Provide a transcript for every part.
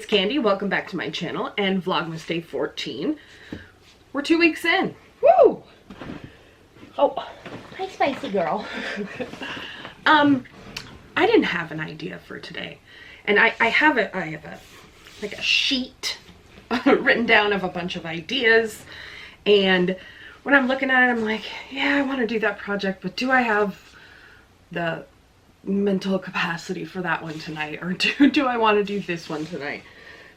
it's Candy. Welcome back to my channel and Vlogmas Day 14. We're 2 weeks in. Woo! Oh, hi spicy girl. I didn't have an idea for today. And I have a like a sheet written down of a bunch of ideas. And when I'm looking at it, I'm like, yeah, I want to do that project, but do I have the mental capacity for that one tonight, or do I want to do this one tonight?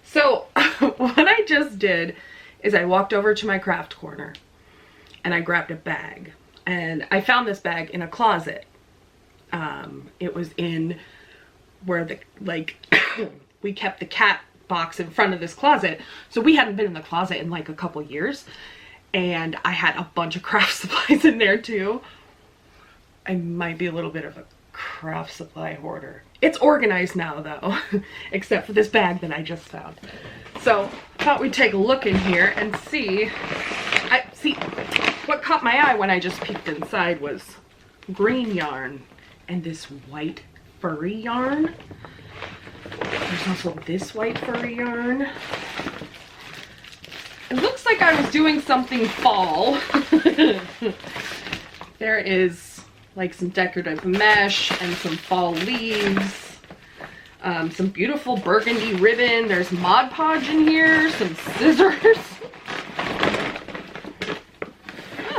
So what I just did is I walked over to my craft corner and I grabbed a bag, and I found this bag in a closet. It was in where the we kept the cat box in front of this closet, so we hadn't been in the closet in like a couple years, and I had a bunch of craft supplies in there too. I might be a little bit of a craft supply hoarder. It's organized now though, except for this bag that I just found. So I thought we'd take a look in here and see. What caught my eye when I just peeked inside was green yarn and this white furry yarn. There's also this white furry yarn. It looks like I was doing something fall. There is like some decorative mesh and some fall leaves, some beautiful burgundy ribbon. There's Mod Podge in here, some scissors.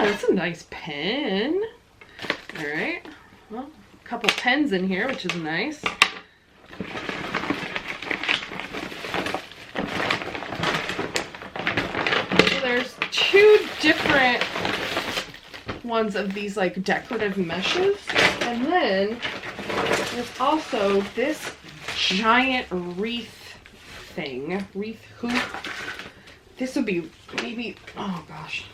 Oh, that's a nice pen. All right, well, a couple pens in here, which is nice. So there's two different ones of these like decorative meshes, and then there's also this giant wreath hoop. This would be maybe, oh gosh,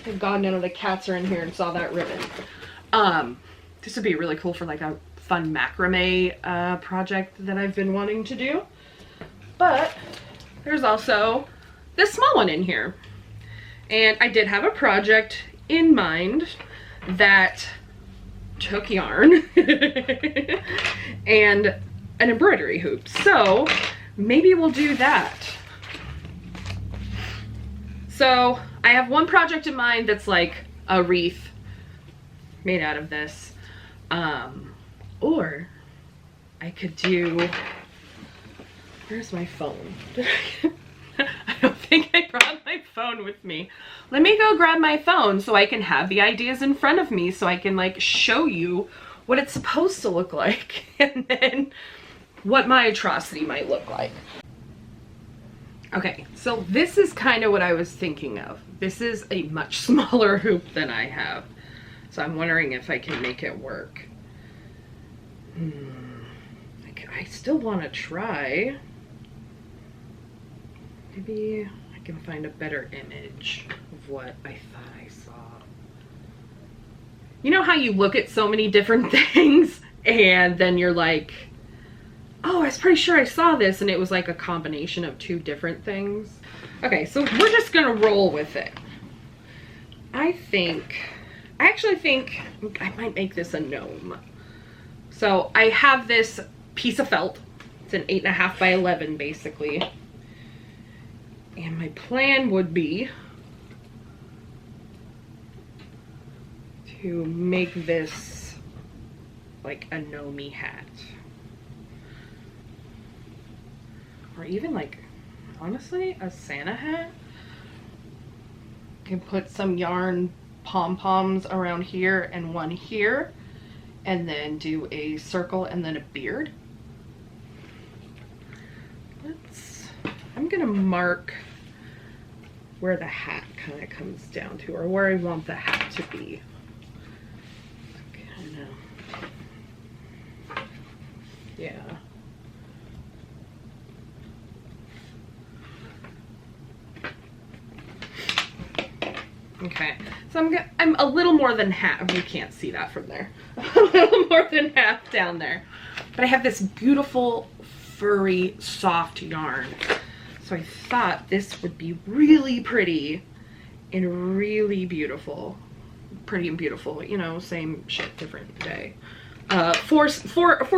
thank God none of the cats are in here and saw that ribbon. This would be really cool for like a fun macrame project that I've been wanting to do. But there's also this small one in here, and I did have a project in mind that took yarn and an embroidery hoop, so maybe we'll do that. So I have one project in mind that's like a wreath made out of this, or I could do, where's my phone? I don't think I brought my phone with me. Let me go grab my phone so I can have the ideas in front of me, so I can like show you what it's supposed to look like and then what my atrocity might look like. Okay, so this is kind of what I was thinking of. This is a much smaller hoop than I have, so I'm wondering if I can make it work. I still want to try. Maybe I can find a better image of what I thought I saw. You know how you look at so many different things and then you're like, oh, I was pretty sure I saw this, and it was like a combination of two different things. Okay, so we're just gonna roll with it. I actually think I might make this a gnome. So I have this piece of felt. It's an 8.5 by 11 basically. And my plan would be to make this like a gnome hat. Or even like, honestly, a Santa hat. Can put some yarn pom-poms around here and one here, and then do a circle and then a beard. I'm gonna mark where the hat kind of comes down to, or where I want the hat to be. Kind of, yeah. Okay, so I'm a little more than half. You can't see that from there. A little more than half down there. But I have this beautiful furry soft yarn. So I thought this would be really pretty and really beautiful. Pretty and beautiful, you know, same shit, different day. For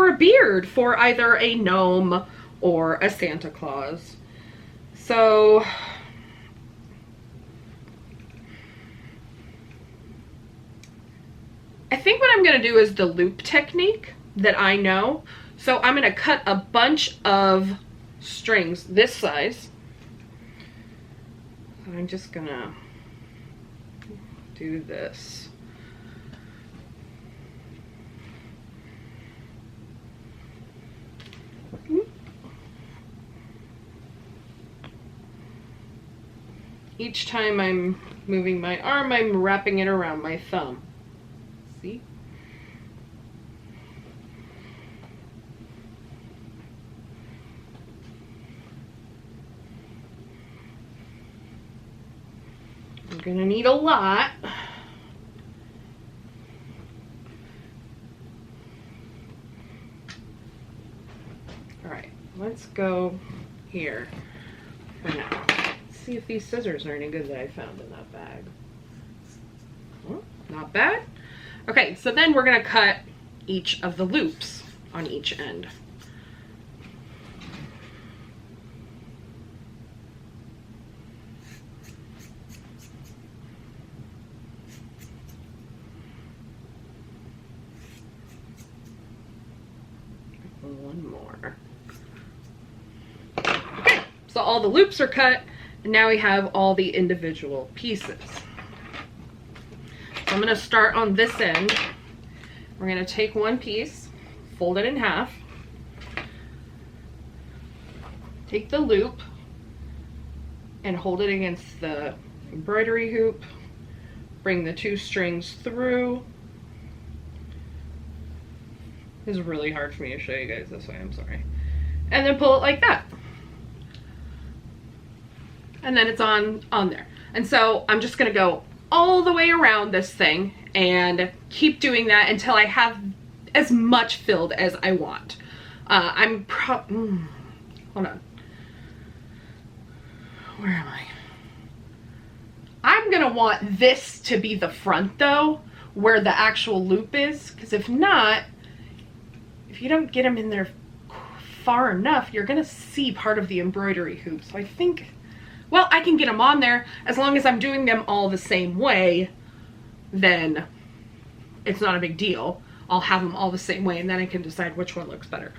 a beard, for either a gnome or a Santa Claus. So I think what I'm going to do is the loop technique that I know. So I'm going to cut a bunch of strings this size. I'm just going to do this. Each time I'm moving my arm, I'm wrapping it around my thumb. See? I'm gonna need a lot. All right, let's go here for now. See if these scissors are any good that I found in that bag. Oh, not bad. Okay, so then we're gonna cut each of the loops on each end. One more. Okay, so all the loops are cut. And now we have all the individual pieces. So I'm going to start on this end. We're going to take one piece, fold it in half, take the loop and hold it against the embroidery hoop, bring the two strings through. This is really hard for me to show you guys this way, I'm sorry. And then pull it like that. And then it's on there. And so I'm just gonna go all the way around this thing and keep doing that until I have as much filled as I want. Hold on. Where am I? I'm gonna want this to be the front though, where the actual loop is, because if not, if you don't get them in there far enough, you're gonna see part of the embroidery hoop. So I think, well, I can get them on there as long as I'm doing them all the same way, then it's not a big deal. I'll have them all the same way and then I can decide which one looks better.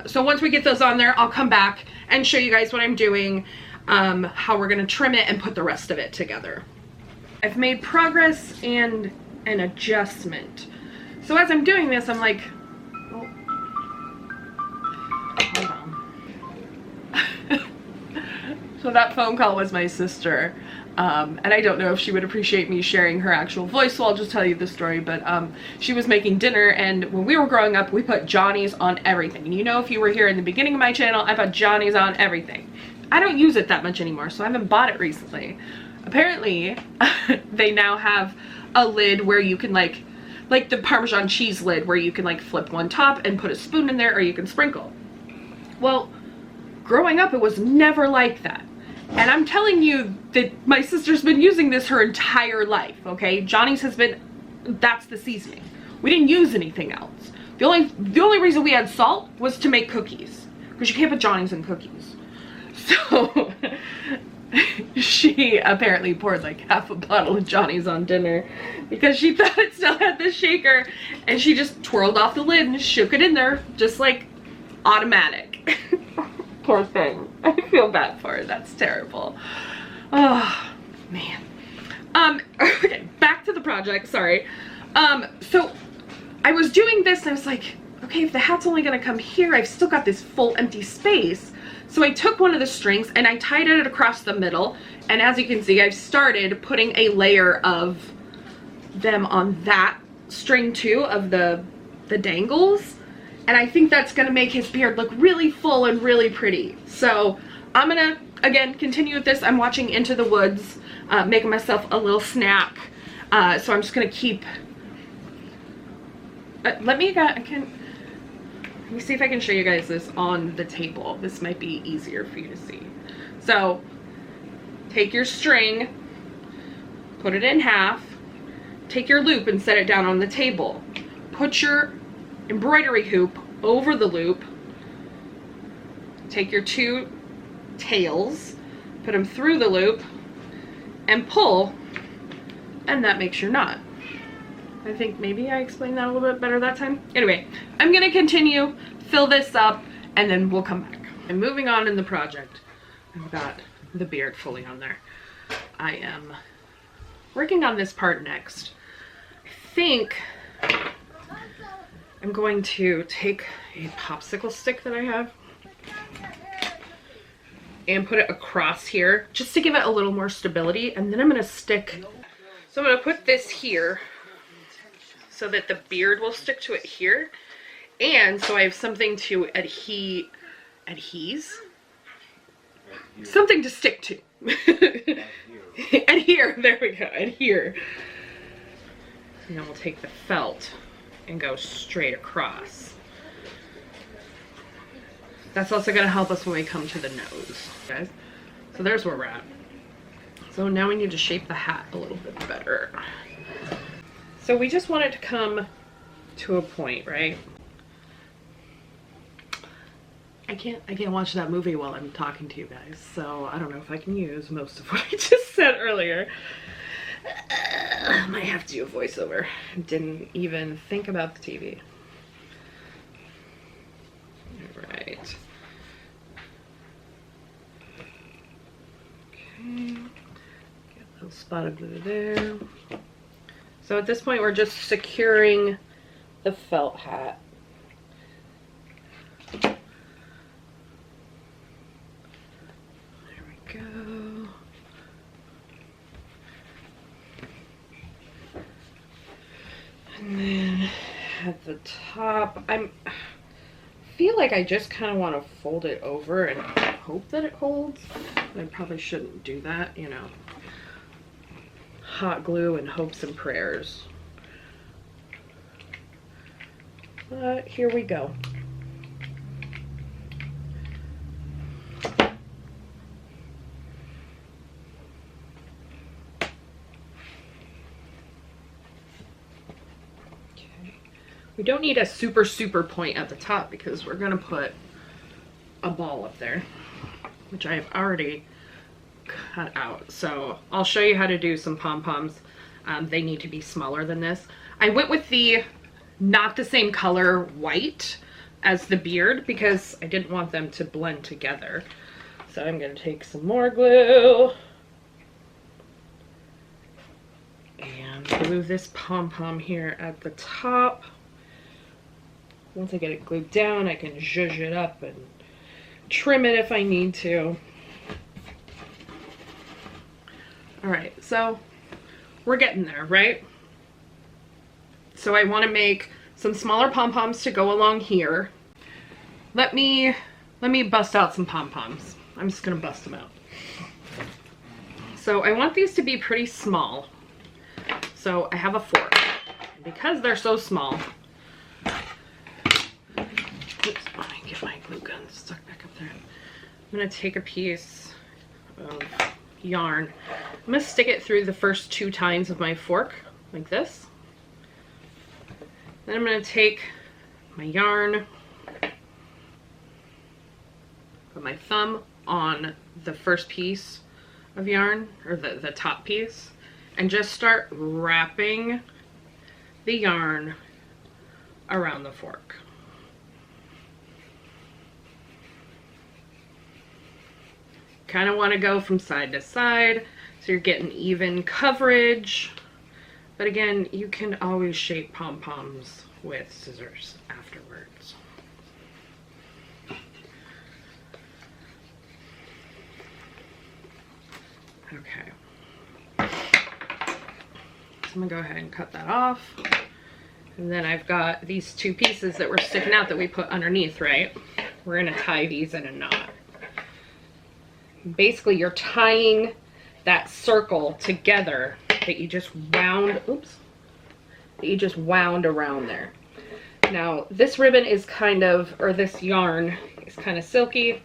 So once we get those on there, I'll come back and show you guys what I'm doing, how we're gonna trim it and put the rest of it together. I've made progress and an adjustment. So as I'm doing this, I'm like, oh, hold on. So that phone call was my sister, and I don't know if she would appreciate me sharing her actual voice, so I'll just tell you the story, but she was making dinner, and when we were growing up, we put Johnny's on everything. And you know, if you were here in the beginning of my channel, I put Johnny's on everything. I don't use it that much anymore, so I haven't bought it recently. Apparently, they now have a lid where you can like the Parmesan cheese lid, where you can like flip one top and put a spoon in there, or you can sprinkle. Well, growing up, it was never like that. And I'm telling you that my sister's been using this her entire life, okay? Johnny's has been, that's the seasoning. We didn't use anything else. The only reason we had salt was to make cookies, because you can't put Johnny's in cookies. So she apparently poured like half a bottle of Johnny's on dinner because she thought it still had the shaker, and she just twirled off the lid and shook it in there, just like automatic. Poor thing. I feel bad for her. That's terrible. Oh, man. Okay, back to the project. Sorry. So I was doing this and I was like, okay, if the hat's only gonna come here, I've still got this full empty space. So I took one of the strings and I tied it across the middle. And as you can see, I've started putting a layer of them on that string too, of the dangles. And I think that's gonna make his beard look really full and really pretty. So I'm gonna, again, continue with this. I'm watching Into the Woods, making myself a little snack. So I'm just gonna keep, let me see if I can show you guys this on the table. This might be easier for you to see. So take your string, put it in half, take your loop and set it down on the table. Put your embroidery hoop over the loop, take your two tails, put them through the loop, and pull, and that makes your knot. I think maybe I explained that a little bit better that time. Anyway, I'm gonna continue, fill this up, and then we'll come back. I'm moving on in the project. I've got the beard fully on there. I am working on this part next. I think I'm going to take a popsicle stick that I have and put it across here just to give it a little more stability, and then I'm going to stick, so I'm going to put this here so that the beard will stick to it here, and so I have something to something to stick to. Adhere, there we go, adhere. And then we'll take the felt and go straight across. That's also going to help us when we come to the nose, guys. So there's where we're at. So now we need to shape the hat a little bit better. So we just want it to come to a point, right? I can't watch that movie while I'm talking to you guys, so I don't know if I can use most of what I just said earlier. I might have to do a voiceover. Didn't even think about the TV. Alright. Okay. Get a little spot of glue there. So at this point we're just securing the felt hat. Go. And then at the top, I feel like I just kind of want to fold it over and hope that it holds. I probably shouldn't do that, you know. Hot glue and hopes and prayers. But here we go. We don't need a super point at the top because we're gonna put a ball up there, which I have already cut out. So I'll show you how to do some pom-poms. They need to be smaller than this. I went with the not the same color white as the beard because I didn't want them to blend together. So I'm gonna take some more glue and glue this pom-pom here at the top. Once I get it glued down, I can zhuzh it up and trim it if I need to. Alright, so we're getting there, right? So I want to make some smaller pom-poms to go along here. Let me bust out some pom-poms. I'm just going to bust them out. So I want these to be pretty small. So I have a fork. Because they're so small, oops, let me get my glue gun stuck back up there. I'm going to take a piece of yarn. I'm going to stick it through the first 2 tines of my fork, like this. Then I'm going to take my yarn, put my thumb on the first piece of yarn, or the top piece, and just start wrapping the yarn around the fork. Kind of want to go from side to side so you're getting even coverage. But again, you can always shape pom-poms with scissors afterwards. Okay. So I'm gonna go ahead and cut that off. And then I've got these 2 pieces that were sticking out that we put underneath, right? We're gonna tie these in a knot. Basically, you're tying that circle together that you just wound, oops, that you just wound around there. Now, this ribbon is kind of, or this yarn is kind of silky,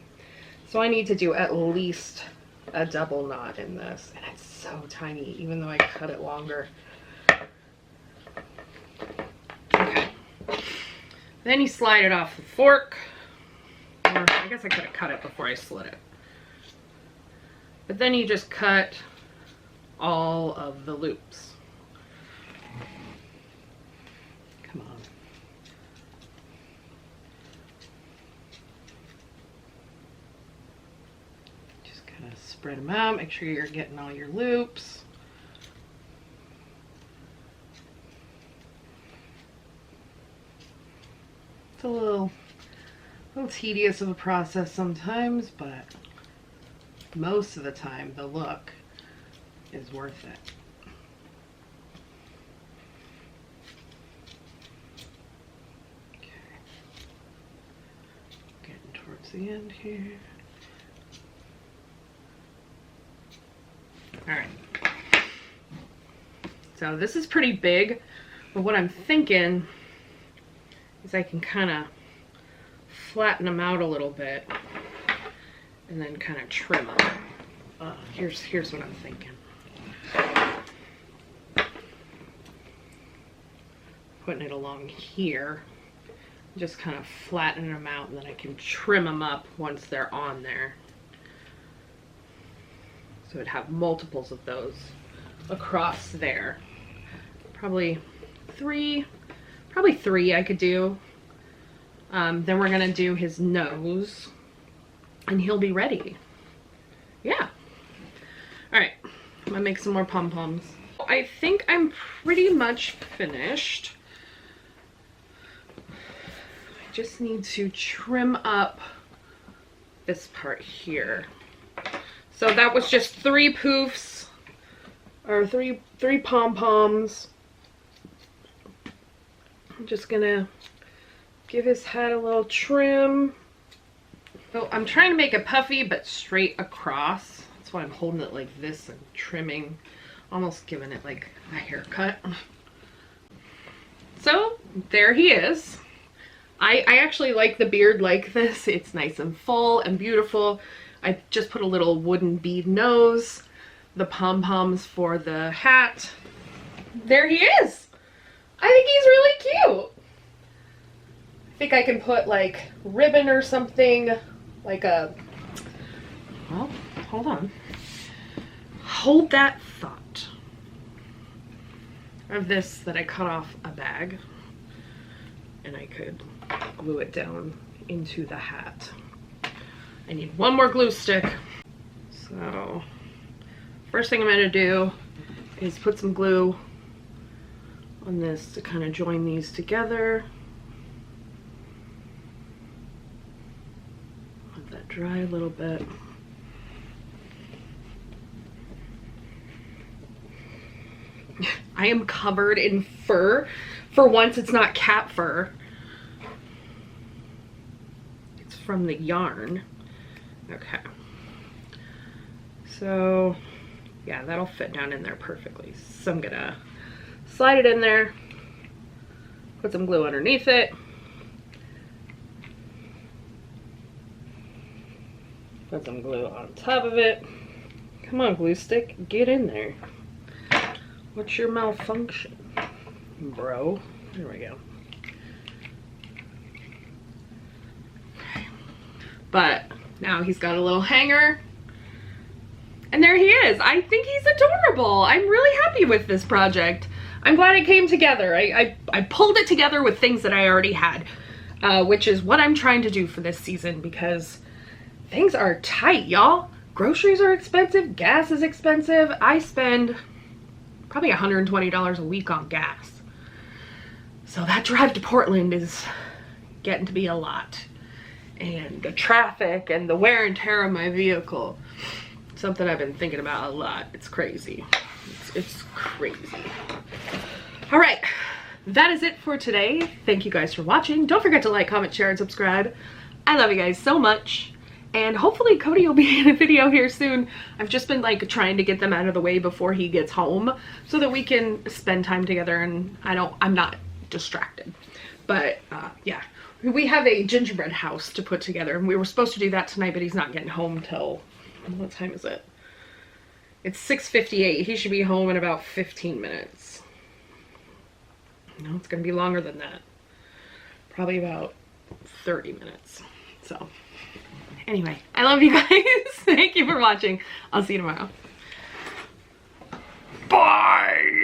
so I need to do at least a double knot in this, and it's so tiny, even though I cut it longer. Okay. Then you slide it off the fork, or I guess I could have cut it before I slit it. But then you just cut all of the loops. Come on. Just kind of spread them out. Make sure you're getting all your loops. It's a little tedious of a process sometimes, but most of the time the look is worth it. Okay. Getting towards the end here. Alright. So this is pretty big, but what I'm thinking is I can kind of flatten them out a little bit and then kind of trim them. Here's what I'm thinking. Putting it along here, just kind of flattening them out, and then I can trim them up once they're on there. So it'd have multiples of those across there. Probably three I could do. Then we're gonna do his nose and he'll be ready. Yeah. All right, I'm gonna make some more pom-poms. I think I'm pretty much finished. I just need to trim up this part here. So that was just 3 poofs, or three pom-poms. I'm just gonna give his head a little trim. So I'm trying to make it puffy but straight across. That's why I'm holding it like this and trimming, almost giving it like a haircut. So there he is. I actually like the beard like this. It's nice and full and beautiful. I just put a little wooden bead nose, the pom-poms for the hat. There he is. I think he's really cute. I think I can put like ribbon or something, like a, well, hold on. Hold that thought. I have this that I cut off a bag and I could glue it down into the hat. I need one more glue stick. So first thing I'm gonna do is put some glue on this to kind of join these together. Let that dry a little bit. I am covered in fur. For once, it's not cat fur. It's from the yarn. Okay. So, yeah, that'll fit down in there perfectly. So I'm gonna slide it in there, put some glue underneath it. Put some glue on top of it. Come on, glue stick, get in there. What's your malfunction, bro? There we go. Okay. But now he's got a little hanger. And there he is. I think he's adorable. I'm really happy with this project. I'm glad it came together. I pulled it together with things that I already had, which is what I'm trying to do for this season because things are tight, y'all. Groceries are expensive. Gas is expensive. I spend probably $120 a week on gas. So that drive to Portland is getting to be a lot. And the traffic and the wear and tear of my vehicle. Something I've been thinking about a lot. It's crazy. It's crazy. All right, that is it for today. Thank you guys for watching. Don't forget to like, comment, share, and subscribe. I love you guys so much. And hopefully Cody will be in a video here soon. I've just been like trying to get them out of the way before he gets home so that we can spend time together and I'm not distracted. But yeah, we have a gingerbread house to put together and we were supposed to do that tonight, but he's not getting home till, what time is it? It's 6:58. He should be home in about 15 minutes. No, it's gonna be longer than that. Probably about 30 minutes. So Anyway, I love you guys. Thank you for watching. I'll see you tomorrow. Bye!